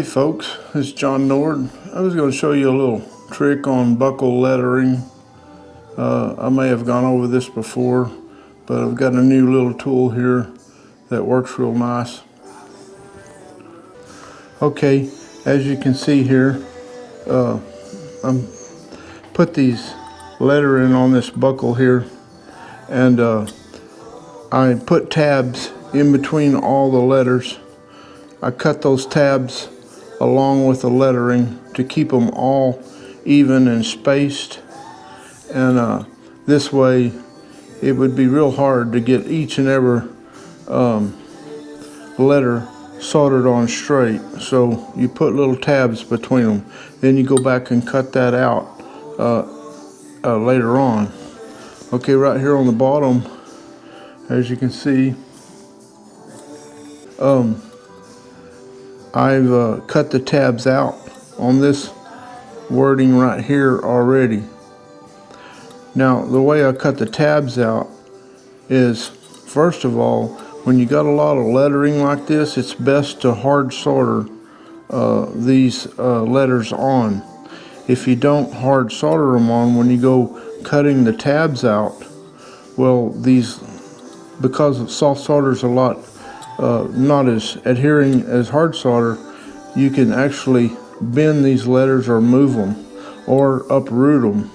Hey folks, it's John Nord. I was going to show you a little trick on buckle lettering. I may have gone over this before, but I've got a new little tool here that works real nice. Okay, as you can see here, I'm put these lettering on this buckle here, and I put tabs in between all the letters. I cut those tabs along with the lettering to keep them all even and spaced, and this way it would be real hard to get each and every letter soldered on straight. So you put little tabs between them, then you go back and cut that out later on. Okay, right here on the bottom, as you can see, I've cut the tabs out on this wording right here already. Now, the way I cut the tabs out is, first of all, when you got a lot of lettering like this, it's best to hard solder these letters on. If you don't hard solder them on, when you go cutting the tabs out, well, because soft solder is a lot not as adhering as hard solder, you can actually bend these letters or move them or uproot them.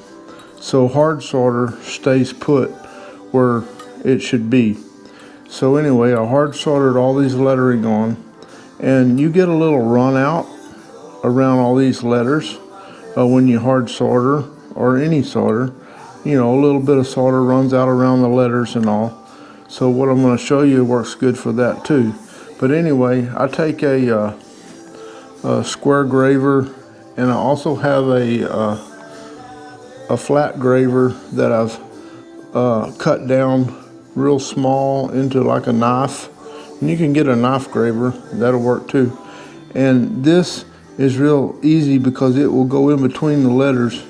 So hard solder stays put where it should be. So anyway, I hard soldered all these lettering on, and you get a little run out around all these letters when you hard solder, or any solder. You know, a little bit of solder runs out around the letters and all. So what I'm going to show you works good for that too. But anyway, I take a square graver, and I also have a flat graver that I've cut down real small into like a knife. And you can get a knife graver, that'll work too. And this is real easy because it will go in between the letters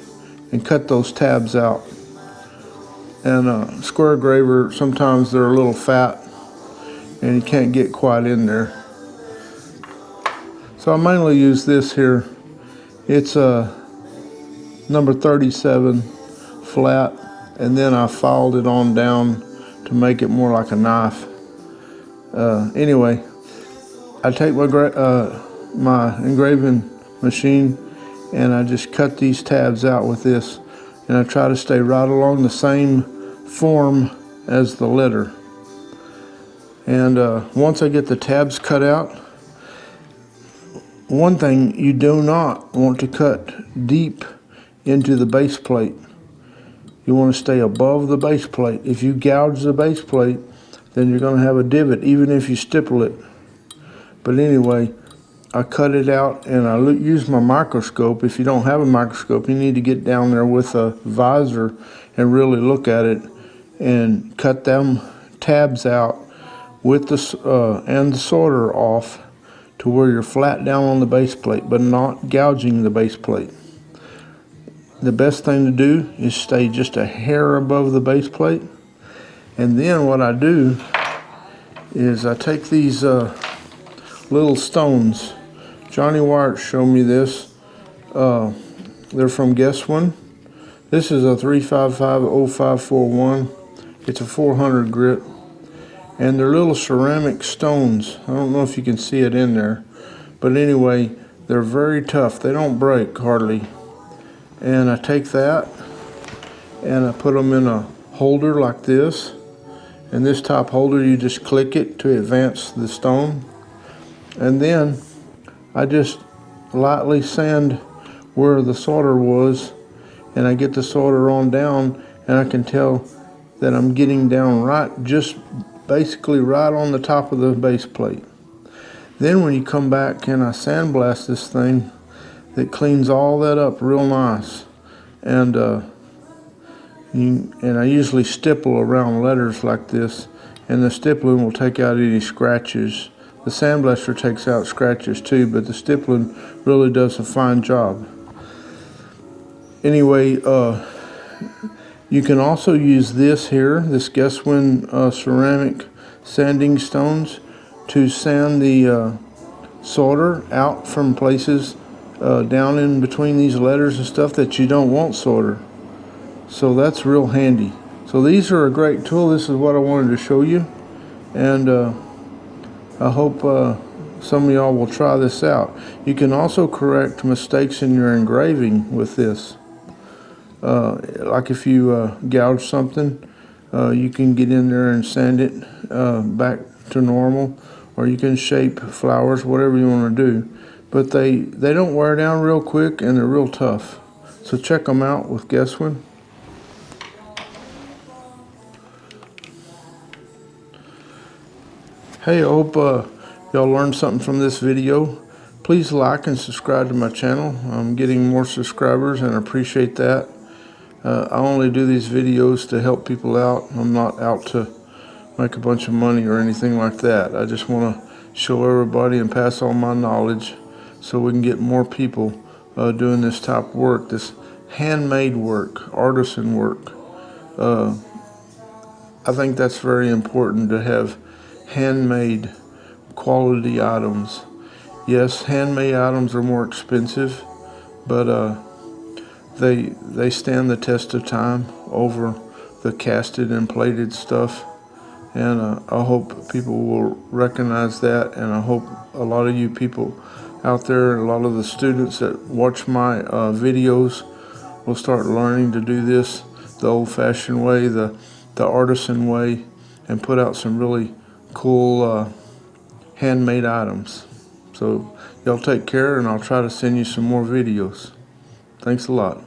and cut those tabs out. And square graver, sometimes they're a little fat and you can't get quite in there. So I mainly use this here. It's a number 37 flat, and then I filed it on down to make it more like a knife. Anyway, I take my engraving machine and I just cut these tabs out with this, and I try to stay right along the same form as the letter. And once I get the tabs cut out, one thing, you do not want to cut deep into the base plate. You want to stay above the base plate. If you gouge the base plate, then you're going to have a divot even if you stipple it. But anyway, I cut it out, and I use my microscope. If you don't have a microscope, you need to get down there with a visor and really look at it and cut them tabs out with the and the solder off to where you're flat down on the base plate, but not gouging the base plate. The best thing to do is stay just a hair above the base plate. And then what I do is I take these little stones. Johnny Wyatt showed me this. They're from Guess One. This is a 355-0541. It's a 400 grit. And they're little ceramic stones. I don't know if you can see it in there. But anyway, they're very tough. They don't break hardly. And I take that and I put them in a holder like this. And this top holder, you just click it to advance the stone. And then I just lightly sand where the solder was, and I get the solder on down, and I can tell that I'm getting down right, just basically right on the top of the base plate. Then when you come back and I sandblast this thing, it cleans all that up real nice. And I usually stipple around letters like this, and the stippling will take out any scratches. The sandblaster takes out scratches too, but the stippling really does a fine job. Anyway, you can also use this here, this Guess One ceramic sanding stones, to sand the solder out from places down in between these letters and stuff that you don't want solder. So that's real handy. So these are a great tool. This is what I wanted to show you, and I hope some of y'all will try this out. You can also correct mistakes in your engraving with this. Like if you gouge something, you can get in there and sand it back to normal, or you can shape flowers, whatever you want to do. But they don't wear down real quick, and they're real tough. So check them out with Guesswin. Hey, I hope y'all learned something from this video. Please like and subscribe to my channel. I'm getting more subscribers and I appreciate that. I only do these videos to help people out. I'm not out to make a bunch of money or anything like that. I just want to show everybody and pass on my knowledge so we can get more people doing this type of work, this handmade work, artisan work. I think that's very important to have handmade quality items. Yes, handmade items are more expensive, but they stand the test of time over the casted and plated stuff. And I hope people will recognize that, and I hope a lot of you people out there, a lot of the students that watch my videos will start learning to do this the old-fashioned way, the artisan way, and put out some really cool handmade items. So y'all take care, and I'll try to send you some more videos. Thanks a lot.